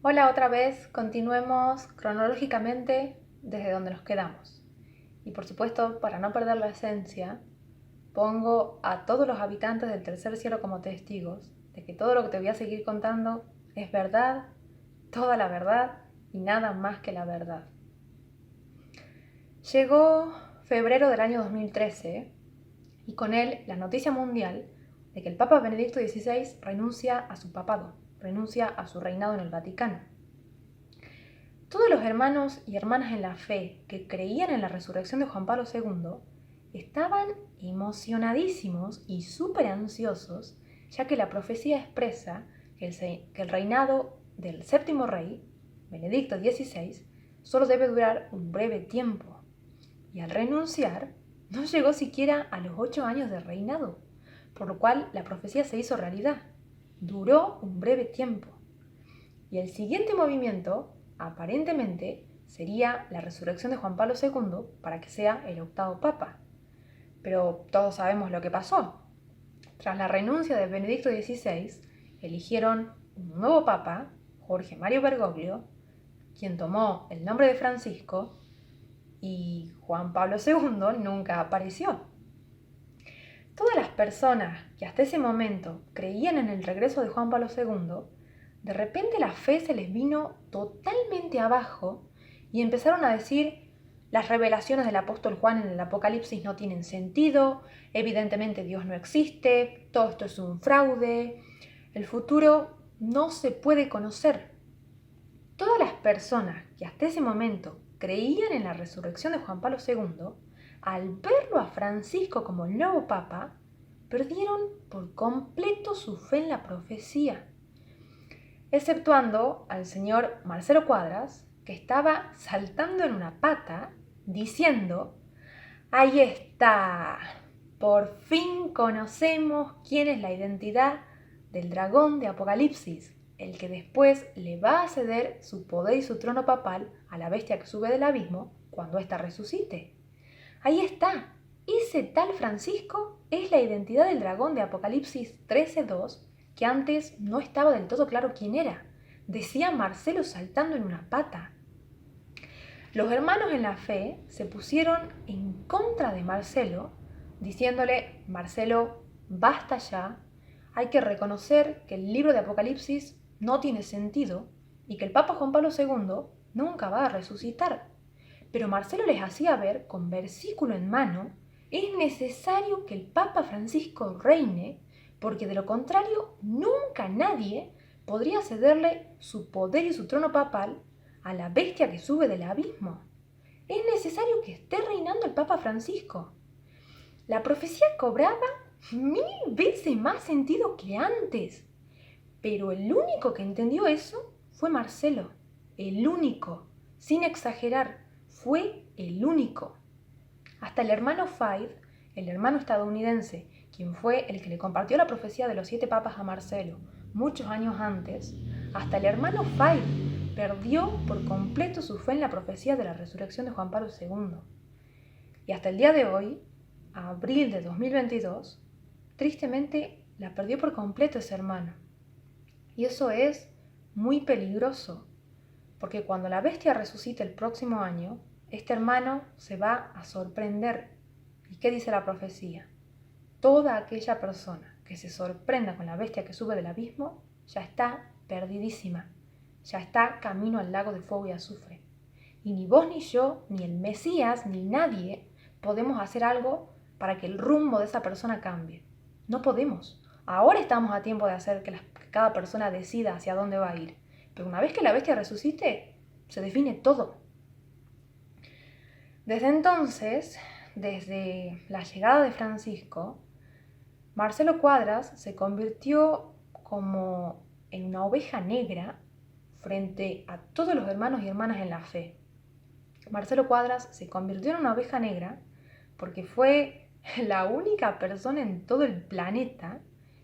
Hola otra vez, continuemos cronológicamente desde donde nos quedamos. Y por supuesto, para no perder la esencia, pongo a todos los habitantes del tercer cielo como testigos de que todo lo que te voy a seguir contando es verdad, toda la verdad y nada más que la verdad. Llegó febrero del año 2013 y con él la noticia mundial de que el Papa Benedicto XVI renuncia a su papado, renuncia a su reinado en el Vaticano. Todos los hermanos y hermanas en la fe que creían en la resurrección de Juan Pablo II estaban emocionadísimos y súper ansiosos, ya que la profecía expresa que el reinado del séptimo rey, Benedicto XVI, solo debe durar un breve tiempo. Y al renunciar, no llegó siquiera a los 8 años de reinado, por lo cual la profecía se hizo realidad. Duró un breve tiempo. Y el siguiente movimiento, aparentemente, sería la resurrección de Juan Pablo II para que sea el octavo papa. Pero todos sabemos lo que pasó. Tras la renuncia de Benedicto XVI, eligieron un nuevo papa, Jorge Mario Bergoglio, quien tomó el nombre de Francisco, y Juan Pablo II nunca apareció. Todas las personas que hasta ese momento creían en el regreso de Juan Pablo II, de repente la fe se les vino totalmente abajo y empezaron a decir: las revelaciones del apóstol Juan en el Apocalipsis no tienen sentido, evidentemente Dios no existe, todo esto es un fraude, el futuro no se puede conocer. Todas las personas que hasta ese momento creían en la resurrección de Juan Pablo II, al verlo a Francisco como el nuevo papa, perdieron por completo su fe en la profecía, exceptuando al señor Marcelo Cuadras, que estaba saltando en una pata diciendo: ahí está, por fin conocemos quién es la identidad del dragón de Apocalipsis, el que después le va a ceder su poder y su trono papal a la bestia que sube del abismo cuando ésta resucite. Ahí está, ese tal Francisco es la identidad del dragón de Apocalipsis 13:2, que antes no estaba del todo claro quién era. Decía Marcelo saltando en una pata. Los hermanos en la fe se pusieron en contra de Marcelo, diciéndole: Marcelo, basta ya, hay que reconocer que el libro de Apocalipsis no tiene sentido y que el Papa Juan Pablo II nunca va a resucitar. Pero Marcelo les hacía ver, con versículo en mano: es necesario que el Papa Francisco reine, porque de lo contrario nunca nadie podría cederle su poder y su trono papal a la bestia que sube del abismo. Es necesario que esté reinando el Papa Francisco. La profecía cobraba 1000 veces más sentido que antes. Pero el único que entendió eso fue Marcelo. El único. Sin exagerar, fue el único. Hasta el hermano Faid, el hermano estadounidense, quien fue el que le compartió la profecía de los 7 papas a Marcelo muchos años antes, hasta el hermano Faid perdió por completo su fe en la profecía de la resurrección de Juan Pablo II. Y hasta el día de hoy, abril de 2022, tristemente la perdió por completo ese hermano. Y eso es muy peligroso, porque cuando la bestia resucite el próximo año, este hermano se va a sorprender. ¿Y qué dice la profecía? Toda aquella persona que se sorprenda con la bestia que sube del abismo ya está perdidísima, ya está camino al lago de fuego y azufre. Y ni vos ni yo, ni el Mesías, ni nadie podemos hacer algo para que el rumbo de esa persona cambie. No podemos. Ahora estamos a tiempo de hacer que cada persona decida hacia dónde va a ir. Pero una vez que la bestia resucite, se define todo. Desde entonces, desde la llegada de Francisco, Marcelo Cuadras se convirtió como en una oveja negra frente a todos los hermanos y hermanas en la fe. Marcelo Cuadras se convirtió en una oveja negra porque fue la única persona en todo el planeta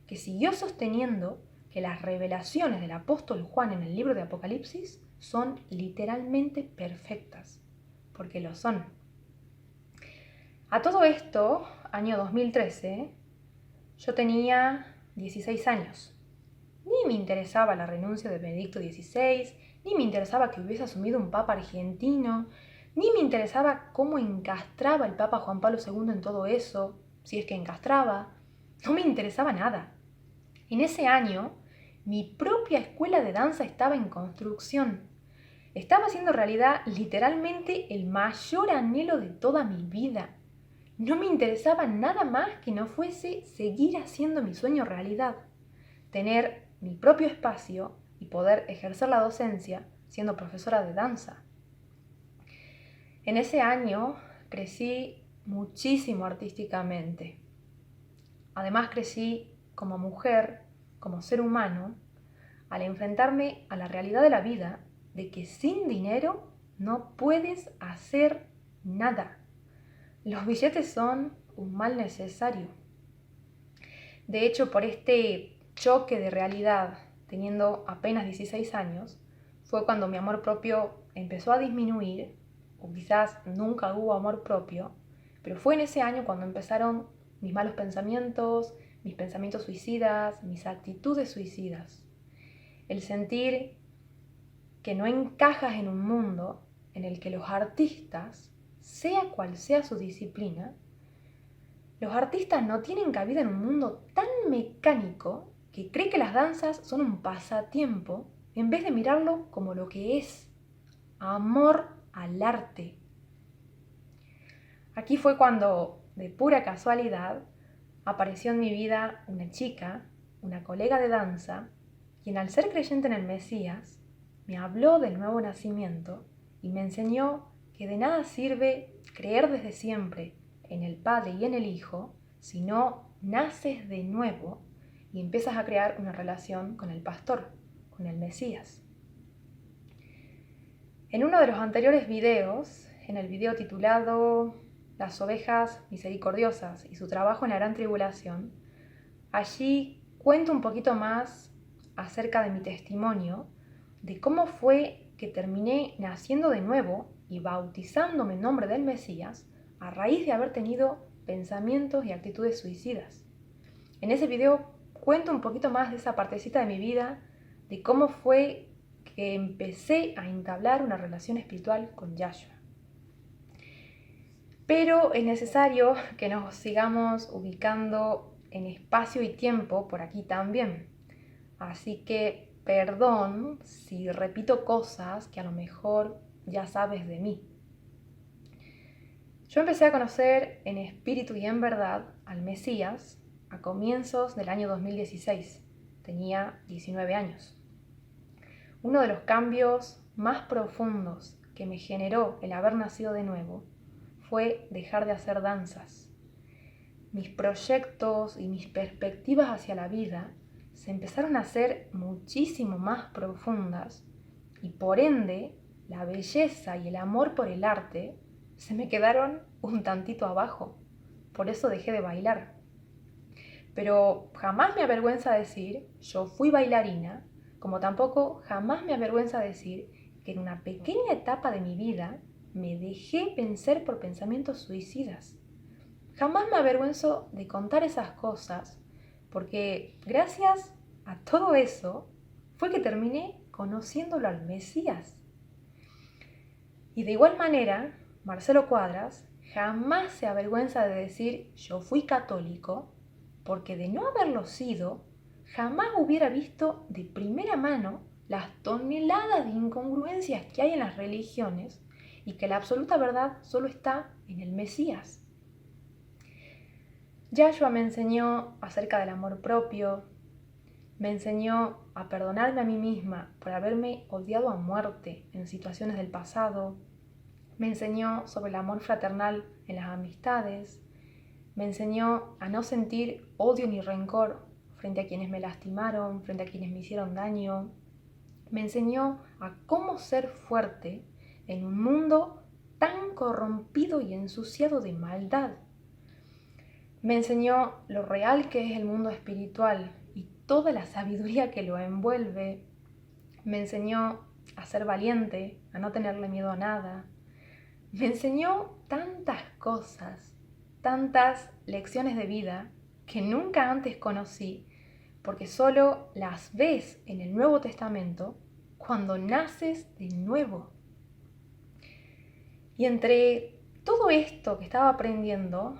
que siguió sosteniendo que las revelaciones del apóstol Juan en el libro de Apocalipsis son literalmente perfectas, porque lo son. A todo esto, año 2013, yo tenía 16 años. Ni me interesaba la renuncia de Benedicto XVI, ni me interesaba que hubiese asumido un papa argentino, ni me interesaba cómo encastraba el Papa Juan Pablo II en todo eso, si es que encastraba. No me interesaba nada. En ese año, mi propia escuela de danza estaba en construcción. Estaba haciendo realidad literalmente el mayor anhelo de toda mi vida. No me interesaba nada más que no fuese seguir haciendo mi sueño realidad. Tener mi propio espacio y poder ejercer la docencia siendo profesora de danza. En ese año crecí muchísimo artísticamente. Además crecí como mujer, como ser humano, al enfrentarme a la realidad de la vida de que sin dinero no puedes hacer nada. Los billetes son un mal necesario. De hecho, por este choque de realidad, teniendo apenas 16 años, fue cuando mi amor propio empezó a disminuir, o quizás nunca hubo amor propio, pero fue en ese año cuando empezaron mis malos pensamientos, mis pensamientos suicidas, mis actitudes suicidas. El sentir que no encajas en un mundo en el que los artistas, sea cual sea su disciplina, los artistas no tienen cabida en un mundo tan mecánico que cree que las danzas son un pasatiempo en vez de mirarlo como lo que es, amor al arte. Aquí fue cuando, de pura casualidad, apareció en mi vida una chica, una colega de danza, quien al ser creyente en el Mesías, me habló del nuevo nacimiento y me enseñó que de nada sirve creer desde siempre en el Padre y en el Hijo si no naces de nuevo y empiezas a crear una relación con el pastor, con el Mesías. En uno de los anteriores videos, en el video titulado Las ovejas misericordiosas y su trabajo en la gran tribulación, allí cuento un poquito más acerca de mi testimonio, de cómo fue que terminé naciendo de nuevo y bautizándome en nombre del Mesías a raíz de haber tenido pensamientos y actitudes suicidas. En ese video cuento un poquito más de esa partecita de mi vida, de cómo fue que empecé a entablar una relación espiritual con Yahshua. Pero es necesario que nos sigamos ubicando en espacio y tiempo por aquí también. Así que perdón si repito cosas que a lo mejor ya sabes de mí. Yo empecé a conocer en espíritu y en verdad al Mesías a comienzos del año 2016. Tenía 19 años. Uno de los cambios más profundos que me generó el haber nacido de nuevo fue dejar de hacer danzas. Mis proyectos y mis perspectivas hacia la vida se empezaron a hacer muchísimo más profundas y por ende la belleza y el amor por el arte se me quedaron un tantito abajo. Por eso dejé de bailar. Pero jamás me avergüenza decir yo fui bailarina, como tampoco jamás me avergüenza decir que en una pequeña etapa de mi vida me dejé vencer por pensamientos suicidas. Jamás me avergüenzo de contar esas cosas, porque gracias a todo eso fue que terminé conociéndolo al Mesías. Y de igual manera, Marcelo Cuadras jamás se avergüenza de decir yo fui católico, porque de no haberlo sido, jamás hubiera visto de primera mano las toneladas de incongruencias que hay en las religiones y que la absoluta verdad solo está en el Mesías. Yahshua me enseñó acerca del amor propio, me enseñó a perdonarme a mí misma por haberme odiado a muerte en situaciones del pasado, me enseñó sobre el amor fraternal en las amistades, me enseñó a no sentir odio ni rencor frente a quienes me lastimaron, frente a quienes me hicieron daño, me enseñó a cómo ser fuerte en un mundo tan corrompido y ensuciado de maldad. Me enseñó lo real que es el mundo espiritual y toda la sabiduría que lo envuelve. Me enseñó a ser valiente, a no tenerle miedo a nada. Me enseñó tantas cosas, tantas lecciones de vida que nunca antes conocí, porque solo las ves en el Nuevo Testamento cuando naces de nuevo. Y entre todo esto que estaba aprendiendo,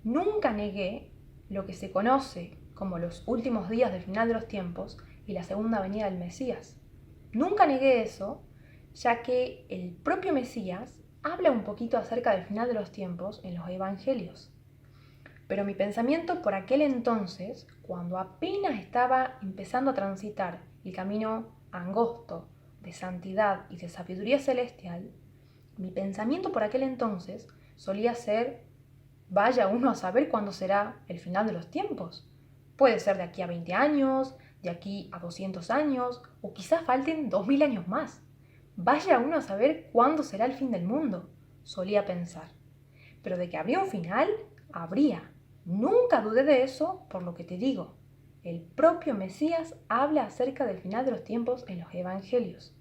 nunca negué lo que se conoce como los últimos días del final de los tiempos y la segunda venida del Mesías. Nunca negué eso, ya que el propio Mesías habla un poquito acerca del final de los tiempos en los Evangelios. Pero mi pensamiento por aquel entonces, cuando apenas estaba empezando a transitar el camino angosto de santidad y de sabiduría celestial, mi pensamiento por aquel entonces solía ser: vaya uno a saber cuándo será el final de los tiempos. Puede ser de aquí a 20 años, de aquí a 200 años, o quizás falten 2000 años más. Vaya uno a saber cuándo será el fin del mundo, solía pensar. Pero de que habría un final, habría. Nunca dudé de eso, por lo que te digo. El propio Mesías habla acerca del final de los tiempos en los Evangelios.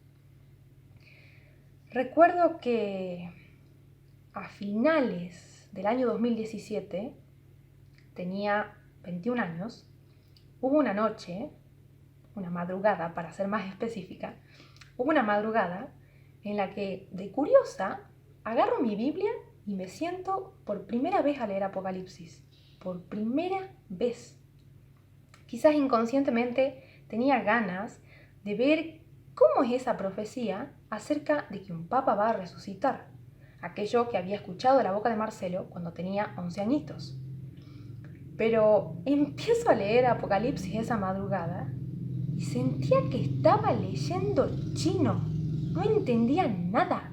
Recuerdo que a finales del año 2017, tenía 21 años, hubo una noche, una madrugada para ser más específica, hubo una madrugada en la que, de curiosa, agarro mi Biblia y me siento por primera vez a leer Apocalipsis. Por primera vez. Quizás inconscientemente tenía ganas de ver cómo es esa profecía acerca de que un papa va a resucitar, aquello que había escuchado de la boca de Marcelo cuando tenía 11 añitos. Pero empiezo a leer Apocalipsis esa madrugada y sentía que estaba leyendo chino. No entendía nada.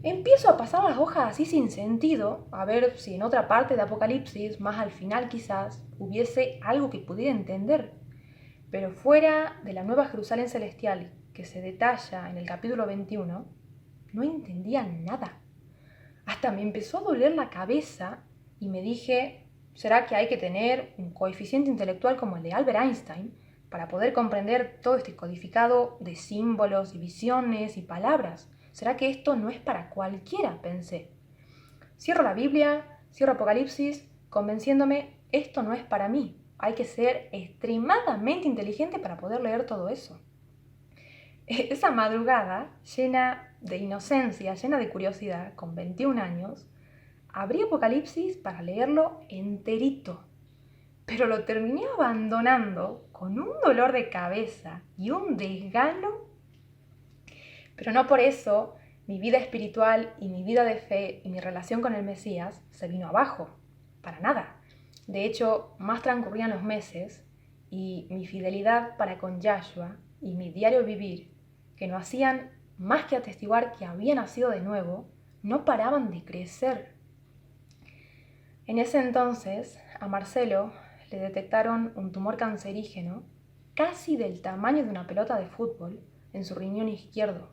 Empiezo a pasar las hojas así sin sentido, a ver si en otra parte de Apocalipsis, más al final quizás, hubiese algo que pudiera entender. Pero fuera de la Nueva Jerusalén celestial que se detalla en el capítulo 21, no entendía nada. Hasta me empezó a doler la cabeza y me dije: ¿será que hay que tener un coeficiente intelectual como el de Albert Einstein para poder comprender todo este codificado de símbolos y visiones y palabras? ¿Será que esto no es para cualquiera?, pensé. Cierro la Biblia, cierro Apocalipsis, convenciéndome: esto no es para mí. Hay que ser extremadamente inteligente para poder leer todo eso. Esa madrugada, llena de inocencia, llena de curiosidad, con 21 años, abrí Apocalipsis para leerlo enterito, pero lo terminé abandonando con un dolor de cabeza y un desgano. Pero no por eso mi vida espiritual y mi vida de fe y mi relación con el Mesías se vino abajo, para nada. De hecho, más transcurrían los meses y mi fidelidad para con Yahshua y mi diario vivir, que no hacían más que atestiguar que había nacido de nuevo, no paraban de crecer. En ese entonces, a Marcelo le detectaron un tumor cancerígeno casi del tamaño de una pelota de fútbol en su riñón izquierdo.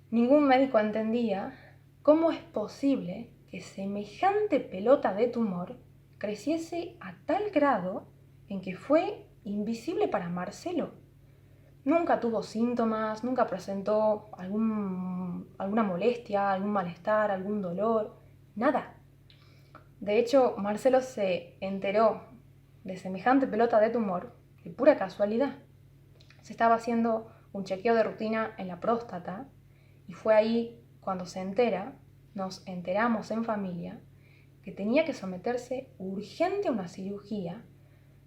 Ningún médico entendía cómo es posible que semejante pelota de tumor creciese a tal grado en que fue invisible para Marcelo. Nunca tuvo síntomas, nunca presentó alguna molestia, algún malestar, algún dolor, nada. De hecho, Marcelo se enteró de semejante pelota de tumor de pura casualidad. Se estaba haciendo un chequeo de rutina en la próstata y fue ahí cuando nos enteramos en familia, que tenía que someterse urgente a una cirugía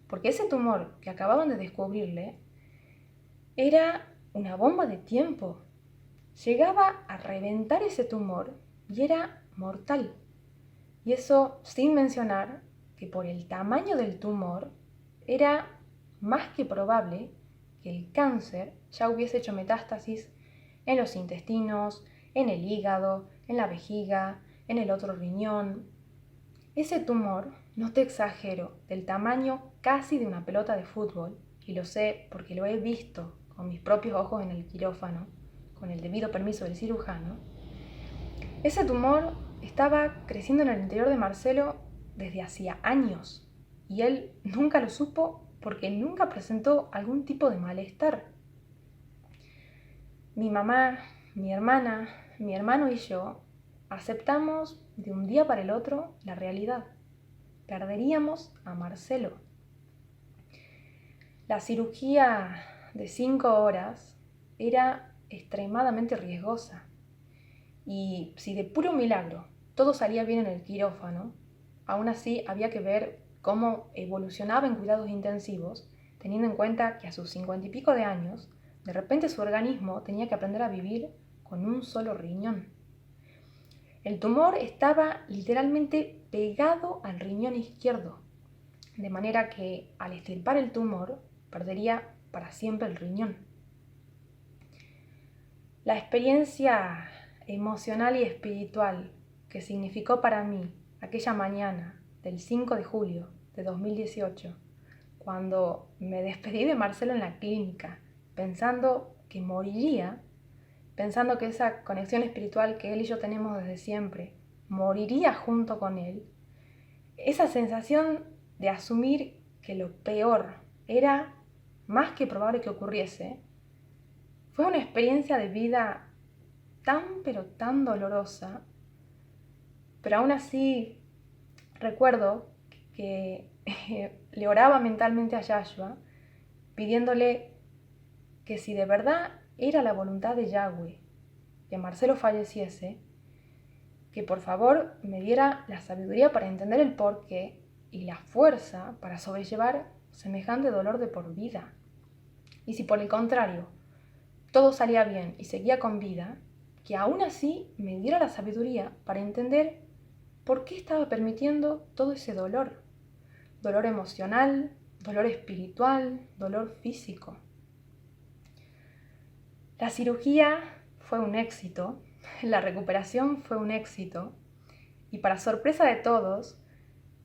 porque ese tumor que acababan de descubrirle era una bomba de tiempo. Llegaba a reventar ese tumor y era mortal. Y eso sin mencionar que por el tamaño del tumor era más que probable que el cáncer ya hubiese hecho metástasis en los intestinos, en el hígado, en la vejiga, en el otro riñón. Ese tumor, no te exagero, del tamaño casi de una pelota de fútbol, y lo sé porque lo he visto con mis propios ojos en el quirófano, con el debido permiso del cirujano. Ese tumor estaba creciendo en el interior de Marcelo desde hacía años y él nunca lo supo porque nunca presentó algún tipo de malestar. Mi mamá, mi hermana, mi hermano y yo aceptamos de un día para el otro la realidad. Perderíamos a Marcelo. La cirugía de 5 horas era extremadamente riesgosa y si de puro milagro todo salía bien en el quirófano, aún así había que ver cómo evolucionaba en cuidados intensivos, teniendo en cuenta que a sus 50 y pico de años, de repente su organismo tenía que aprender a vivir con un solo riñón. El tumor estaba literalmente pegado al riñón izquierdo, de manera que al extirpar el tumor perdería para siempre el riñón. La experiencia emocional y espiritual que significó para mí aquella mañana del 5 de julio de 2018, cuando me despedí de Marcelo en la clínica, pensando que moriría, pensando que esa conexión espiritual que él y yo tenemos desde siempre moriría junto con él, esa sensación de asumir que lo peor era más que probable que ocurriese, fue una experiencia de vida tan pero tan dolorosa, pero aún así recuerdo que le oraba mentalmente a Yahshua pidiéndole que si de verdad era la voluntad de Yahweh que Marcelo falleciese, que por favor me diera la sabiduría para entender el porqué y la fuerza para sobrellevar semejante dolor de por vida. Y si por el contrario todo salía bien y seguía con vida, que aún así me diera la sabiduría para entender por qué estaba permitiendo todo ese dolor. Dolor emocional, dolor espiritual, dolor físico. La cirugía fue un éxito, la recuperación fue un éxito, y para sorpresa de todos,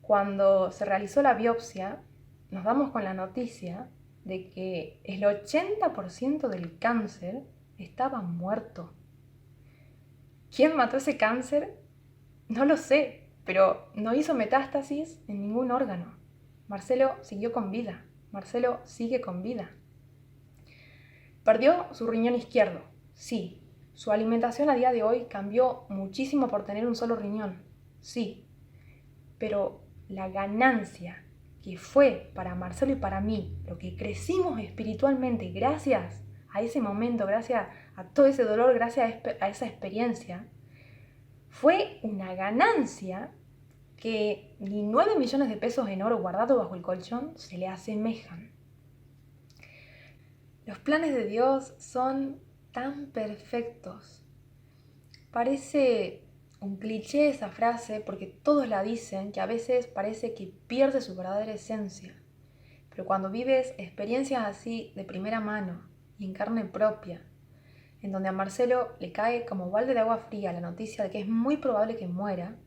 cuando se realizó la biopsia, nos damos con la noticia de que el 80% del cáncer estaba muerto. ¿Quién mató ese cáncer? No lo sé, pero no hizo metástasis en ningún órgano. Marcelo siguió con vida. Marcelo sigue con vida. Perdió su riñón izquierdo, sí. Su alimentación a día de hoy cambió muchísimo por tener un solo riñón, sí. Pero la ganancia que fue para Marcelo y para mí, lo que crecimos espiritualmente gracias a ese momento, gracias a todo ese dolor, gracias a esa experiencia, fue una ganancia que ni 9 millones de pesos en oro guardado bajo el colchón se le asemejan. Los planes de Dios son tan perfectos. Parece un cliché esa frase porque todos la dicen, que a veces parece que pierde su verdadera esencia. Pero cuando vives experiencias así de primera mano y en carne propia, en donde a Marcelo le cae como balde de agua fría la noticia de que es muy probable que muera,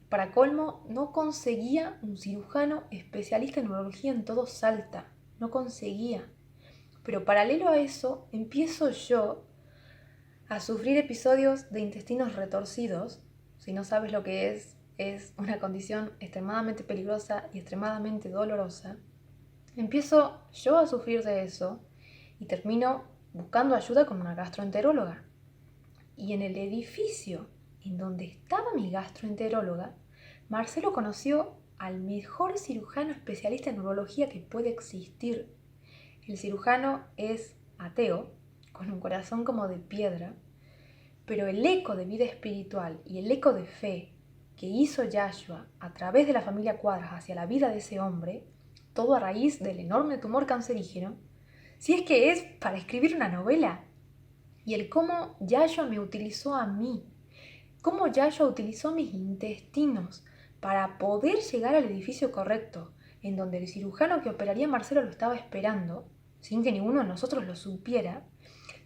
para colmo no conseguía un cirujano especialista en neurología en todo Salta, no conseguía. Pero paralelo a eso, empiezo yo a sufrir episodios de intestinos retorcidos. Si no sabes lo que es una condición extremadamente peligrosa y extremadamente dolorosa. Empiezo yo a sufrir de eso y termino buscando ayuda con una gastroenteróloga. Y en el edificio en donde estaba mi gastroenteróloga, Marcelo conoció al mejor cirujano especialista en neurología que puede existir. El cirujano es ateo, con un corazón como de piedra, pero el eco de vida espiritual y el eco de fe que hizo Yahshua a través de la familia Cuadras hacia la vida de ese hombre, todo a raíz del enorme tumor cancerígeno, si es que es para escribir una novela, y el cómo Yahshua me utilizó a mí, cómo Yahshua utilizó mis intestinos para poder llegar al edificio correcto, en donde el cirujano que operaría a Marcelo lo estaba esperando, sin que ninguno de nosotros lo supiera,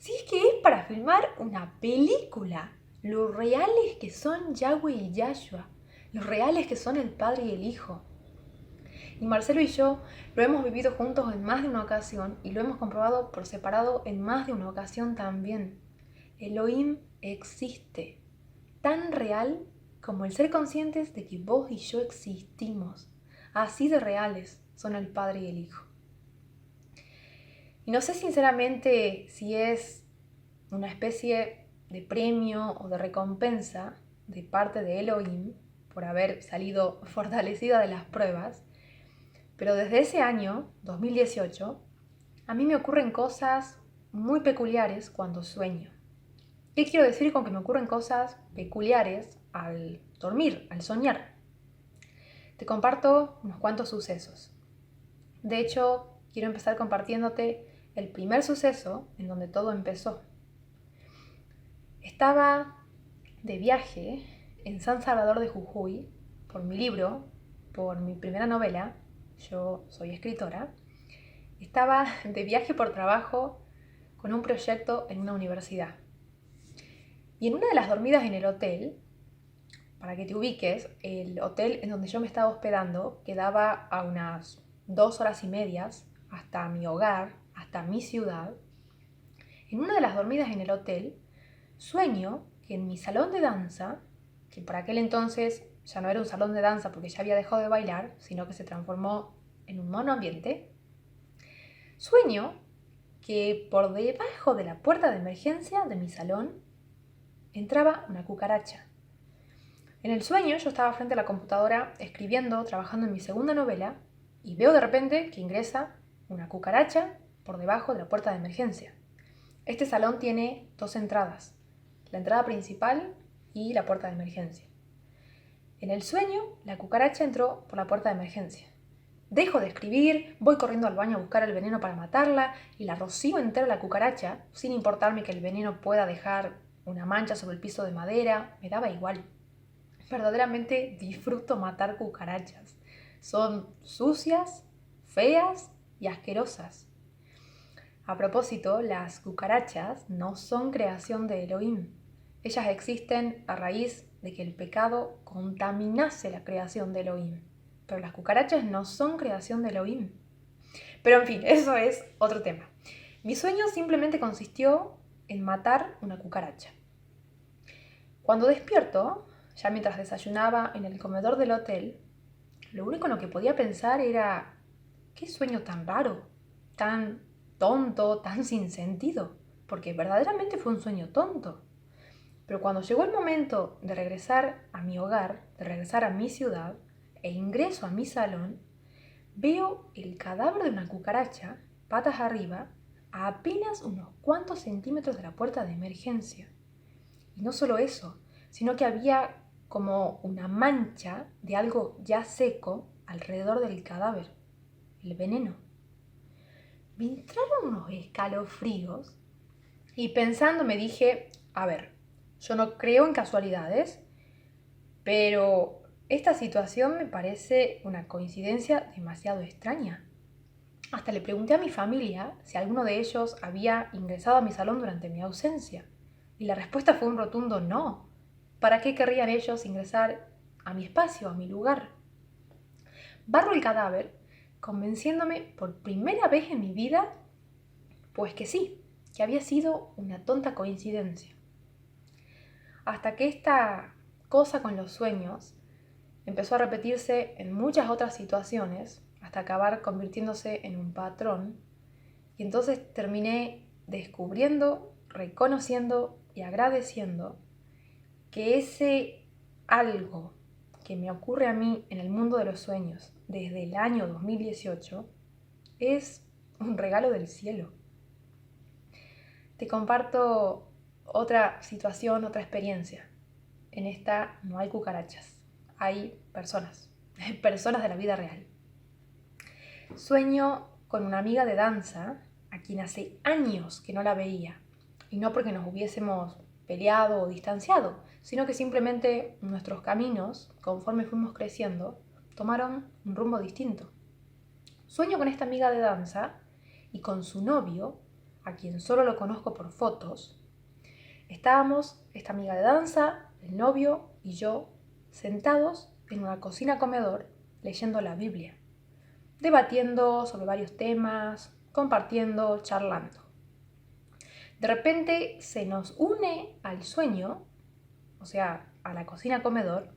si es que es para filmar una película, lo reales que son Yahweh y Yahshua, los reales que son el Padre y el Hijo. Y Marcelo y yo lo hemos vivido juntos en más de una ocasión y lo hemos comprobado por separado en más de una ocasión también. Elohim existe, tan real como el ser conscientes de que vos y yo existimos. Así de reales son el Padre y el Hijo. Y no sé sinceramente si es una especie de premio o de recompensa de parte de Elohim por haber salido fortalecida de las pruebas, pero desde ese año, 2018, A mí me ocurren cosas muy peculiares cuando sueño. ¿Qué quiero decir con que me ocurren cosas peculiares al dormir, al soñar? Te comparto unos cuantos sucesos. De hecho, quiero empezar compartiéndote el primer suceso en donde todo empezó. Estaba de viaje en San Salvador de Jujuy por mi libro, por mi primera novela. Yo soy escritora. Estaba de viaje por trabajo con un proyecto en una universidad. Y en una de las dormidas en el hotel, para que te ubiques, el hotel en donde yo me estaba hospedando quedaba a unas 2 horas y media hasta mi hogar, hasta mi ciudad. En una de las dormidas en el hotel, sueño que en mi salón de danza, que por aquel entonces ya no era un salón de danza porque ya había dejado de bailar, sino que se transformó en un monoambiente, sueño que por debajo de la puerta de emergencia de mi salón entraba una cucaracha. En el sueño yo estaba frente a la computadora escribiendo, trabajando en mi segunda novela, y veo de repente que ingresa una cucaracha por debajo de la puerta de emergencia. Este salón tiene 2 entradas, la entrada principal y la puerta de emergencia. En el sueño, la cucaracha entró por la puerta de emergencia. Dejo de escribir, voy corriendo al baño a buscar el veneno para matarla y la rocío entera a la cucaracha, sin importarme que el veneno pueda dejar una mancha sobre el piso de madera, me daba igual. Verdaderamente disfruto matar cucarachas. Son sucias, feas y asquerosas. A propósito, las cucarachas no son creación de Elohim. Ellas existen a raíz de que el pecado contaminase la creación de Elohim. Pero las cucarachas no son creación de Elohim. Pero en fin, eso es otro tema. Mi sueño simplemente consistió en matar una cucaracha. Cuando despierto, ya mientras desayunaba en el comedor del hotel, lo único en lo que podía pensar era: ¿qué sueño tan raro? Tan tonto, tan sin sentido. Porque verdaderamente fue un sueño tonto. Pero cuando llegó el momento de regresar a mi hogar, de regresar a mi ciudad, e ingreso a mi salón, veo el cadáver de una cucaracha, patas arriba, a apenas unos cuantos centímetros de la puerta de emergencia. Y no solo eso, sino que había como una mancha de algo ya seco alrededor del cadáver, el veneno. Me entraron unos escalofríos y pensando me dije: a ver, yo no creo en casualidades, pero esta situación me parece una coincidencia demasiado extraña. Hasta le pregunté a mi familia si alguno de ellos había ingresado a mi salón durante mi ausencia. Y la respuesta fue un rotundo no. ¿Para qué querrían ellos ingresar a mi espacio, a mi lugar? Barro el cadáver, convenciéndome por primera vez en mi vida, pues que sí, que había sido una tonta coincidencia. Hasta que esta cosa con los sueños empezó a repetirse en muchas otras situaciones, hasta acabar convirtiéndose en un patrón, y entonces terminé descubriendo, reconociendo y agradeciendo que ese algo que me ocurre a mí en el mundo de los sueños desde el año 2018 es un regalo del cielo. Te comparto otra situación, otra experiencia. En esta no hay cucarachas, hay personas, personas de la vida real. Sueño con una amiga de danza a quien hace años que no la veía, y no porque nos hubiésemos peleado o distanciado, sino que simplemente nuestros caminos, conforme fuimos creciendo, tomaron un rumbo distinto. Sueño con esta amiga de danza y con su novio, a quien solo lo conozco por fotos. Estábamos, esta amiga de danza, el novio y yo, sentados en una cocina-comedor leyendo la Biblia, debatiendo sobre varios temas, compartiendo, charlando. De repente se nos une al sueño, o sea, a la cocina-comedor,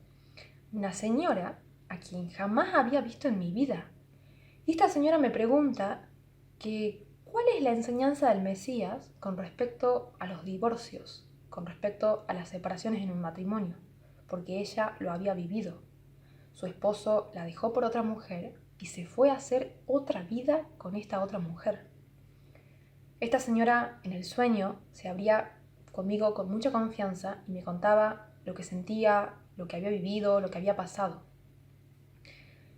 una señora a quien jamás había visto en mi vida. Y esta señora me pregunta que cuál es la enseñanza del Mesías con respecto a los divorcios, con respecto a las separaciones en un matrimonio, porque ella lo había vivido. Su esposo la dejó por otra mujer y se fue a hacer otra vida con esta otra mujer. Esta señora en el sueño se abría conmigo con mucha confianza y me contaba lo que sentía, lo que había vivido, lo que había pasado.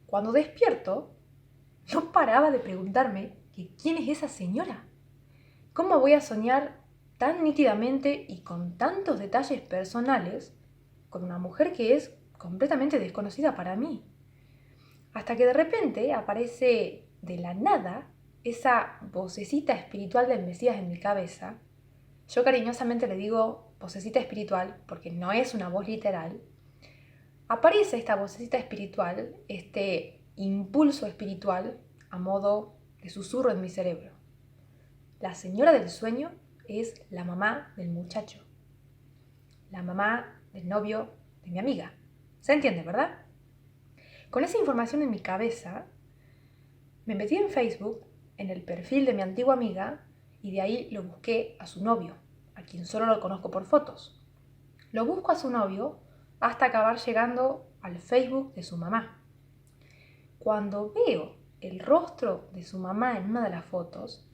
Cuando despierto, no paraba de preguntarme que quién es esa señora. ¿Cómo voy a soñar tan nítidamente y con tantos detalles personales con una mujer que es completamente desconocida para mí? Hasta que de repente aparece de la nada esa vocecita espiritual del Mesías en mi cabeza. Yo cariñosamente le digo vocecita espiritual porque no es una voz literal. Aparece esta vocecita espiritual, este impulso espiritual a modo de susurro en mi cerebro. La señora del sueño es la mamá del muchacho, la mamá del novio de mi amiga. ¿Se entiende, verdad? Con esa información en mi cabeza, me metí en Facebook, en el perfil de mi antigua amiga, y de ahí lo busqué a su novio, a quien solo lo conozco por fotos. Lo busco a su novio hasta acabar llegando al Facebook de su mamá. Cuando veo el rostro de su mamá en una de las fotos,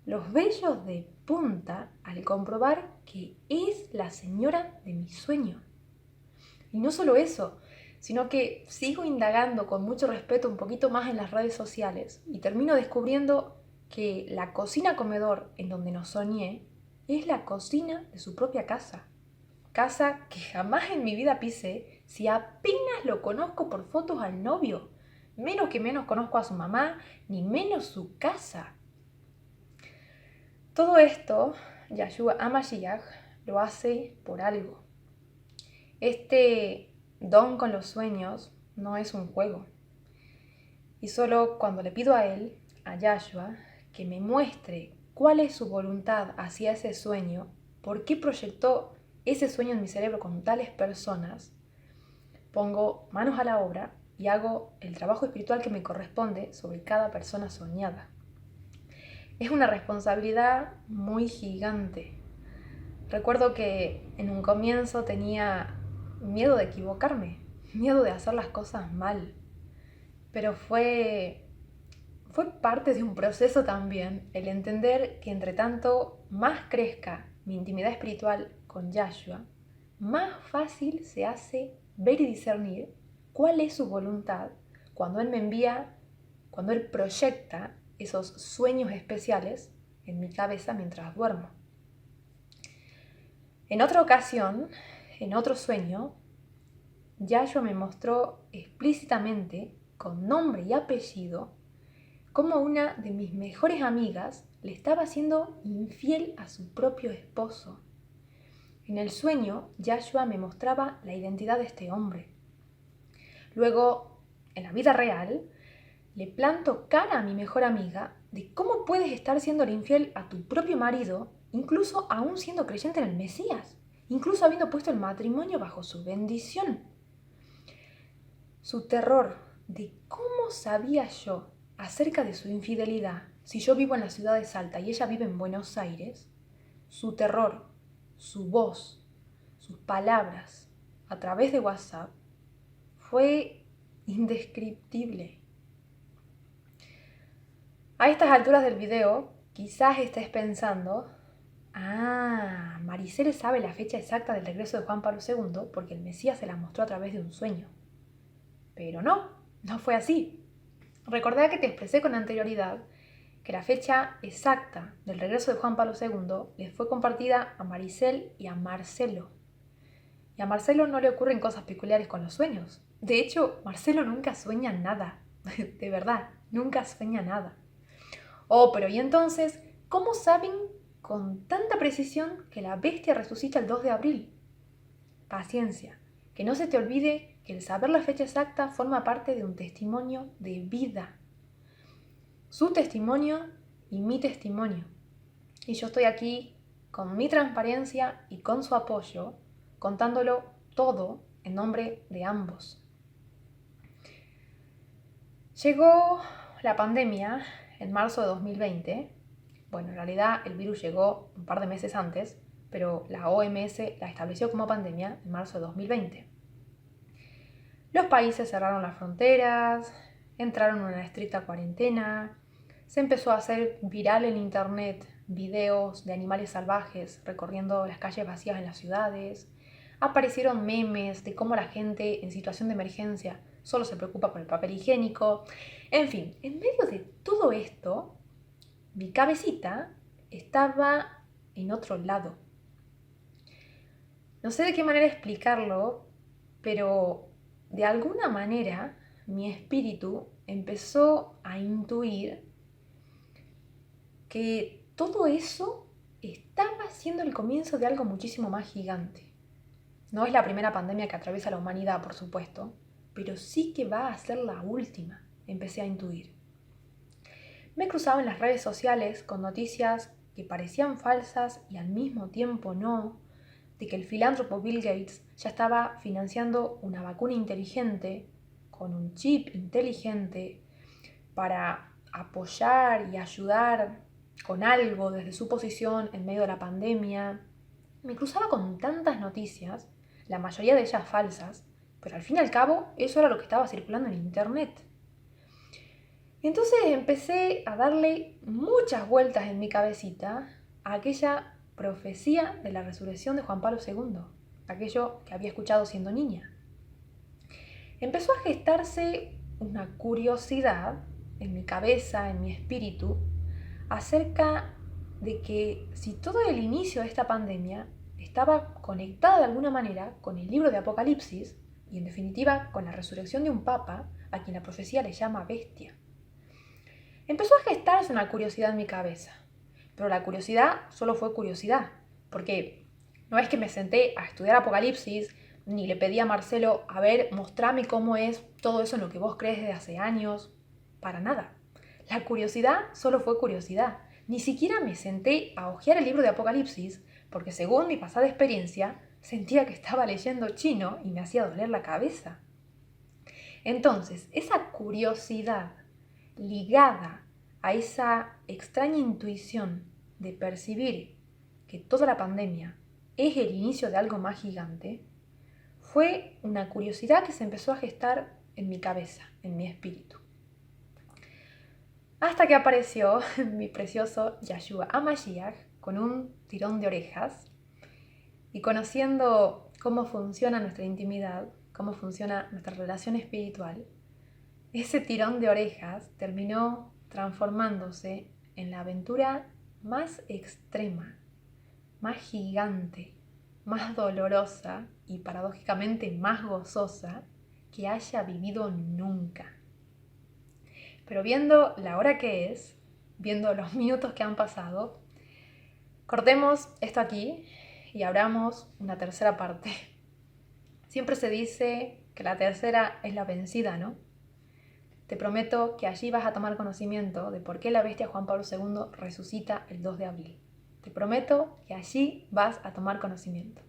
los vellos de punta al comprobar que es la señora de mi sueño. Y no solo eso, sino que sigo indagando con mucho respeto un poquito más en las redes sociales y termino descubriendo que la cocina-comedor en donde nos soñé es la cocina de su propia casa. Casa que jamás en mi vida pisé si apenas lo conozco por fotos al novio. Menos que menos conozco a su mamá, ni menos su casa. Todo esto, Yahshua HaMashiach lo hace por algo. Este don con los sueños no es un juego. Y solo cuando le pido a él, a Yahshua, que me muestre cuál es su voluntad hacia ese sueño, por qué proyectó ese sueño en mi cerebro con tales personas, pongo manos a la obra y hago el trabajo espiritual que me corresponde sobre cada persona soñada. Es una responsabilidad muy gigante. Recuerdo que en un comienzo tenía miedo de equivocarme, miedo de hacer las cosas mal, pero fue parte de un proceso también el entender que entre tanto más crezca mi intimidad espiritual con Yahshua, más fácil se hace ver y discernir cuál es su voluntad cuando Él me envía, cuando Él proyecta esos sueños especiales en mi cabeza mientras duermo. En otra ocasión, en otro sueño, Yahshua me mostró explícitamente, con nombre y apellido, cómo una de mis mejores amigas le estaba siendo infiel a su propio esposo. En el sueño, Yahshua me mostraba la identidad de este hombre. Luego, en la vida real, le planto cara a mi mejor amiga de cómo puedes estar siendo infiel a tu propio marido, incluso aún siendo creyente en el Mesías, incluso habiendo puesto el matrimonio bajo su bendición. Su terror de cómo sabía yo acerca de su infidelidad si yo vivo en la ciudad de Salta y ella vive en Buenos Aires, su terror, su voz, sus palabras a través de WhatsApp fue indescriptible. A estas alturas del video, quizás estés pensando, Maricel sabe la fecha exacta del regreso de Juan Pablo II porque el Mesías se la mostró a través de un sueño. Pero no fue así. Recordá que te expresé con anterioridad que la fecha exacta del regreso de Juan Pablo II les fue compartida a Maricel y a Marcelo. Y a Marcelo no le ocurren cosas peculiares con los sueños. De hecho, Marcelo nunca sueña nada. De verdad, nunca sueña nada. Pero ¿y entonces cómo saben con tanta precisión que la bestia resucita el 2 de abril? Paciencia, que no se te olvide que el saber la fecha exacta forma parte de un testimonio de vida. Su testimonio y mi testimonio. Y yo estoy aquí con mi transparencia y con su apoyo, contándolo todo en nombre de ambos. Llegó la pandemia en marzo de 2020. Bueno, en realidad el virus llegó un par de meses antes, pero la OMS la estableció como pandemia en marzo de 2020. Los países cerraron las fronteras, entraron en una estricta cuarentena, se empezó a hacer viral en internet videos de animales salvajes recorriendo las calles vacías en las ciudades. Aparecieron memes de cómo la gente en situación de emergencia solo se preocupa por el papel higiénico. En fin, en medio de todo esto, mi cabecita estaba en otro lado. No sé de qué manera explicarlo, pero de alguna manera mi espíritu empezó a intuir que todo eso estaba siendo el comienzo de algo muchísimo más gigante. No es la primera pandemia que atraviesa la humanidad, por supuesto, pero sí que va a ser la última, empecé a intuir. Me cruzaba en las redes sociales con noticias que parecían falsas y al mismo tiempo no, de que el filántropo Bill Gates ya estaba financiando una vacuna inteligente con un chip inteligente para apoyar y ayudar con algo desde su posición en medio de la pandemia. Me cruzaba con tantas noticias, la mayoría de ellas falsas, pero al fin y al cabo eso era lo que estaba circulando en internet. Y entonces empecé a darle muchas vueltas en mi cabecita a aquella profecía de la resurrección de Juan Pablo II, aquello que había escuchado siendo niña. Empezó a gestarse una curiosidad en mi cabeza, en mi espíritu, acerca de que si todo el inicio de esta pandemia estaba conectada de alguna manera con el libro de Apocalipsis y en definitiva con la resurrección de un papa a quien la profecía le llama bestia. Empezó a gestarse una curiosidad en mi cabeza, pero la curiosidad solo fue curiosidad, porque no es que me senté a estudiar Apocalipsis ni le pedí a Marcelo, a ver, mostrame cómo es todo eso en lo que vos crees desde hace años, para nada. La curiosidad solo fue curiosidad. Ni siquiera me senté a hojear el libro de Apocalipsis, porque según mi pasada experiencia, sentía que estaba leyendo chino y me hacía doler la cabeza. Entonces, esa curiosidad ligada a esa extraña intuición de percibir que toda la pandemia es el inicio de algo más gigante, fue una curiosidad que se empezó a gestar en mi cabeza, en mi espíritu. Hasta que apareció mi precioso Yahshua HaMashiach con un tirón de orejas y conociendo cómo funciona nuestra intimidad, cómo funciona nuestra relación espiritual, ese tirón de orejas terminó transformándose en la aventura más extrema, más gigante, más dolorosa y paradójicamente más gozosa que haya vivido nunca. Pero viendo la hora que es, viendo los minutos que han pasado, cortemos esto aquí y abramos una tercera parte. Siempre se dice que la tercera es la vencida, ¿no? Te prometo que allí vas a tomar conocimiento de por qué la bestia Juan Pablo II resucita el 2 de abril. Te prometo que allí vas a tomar conocimiento.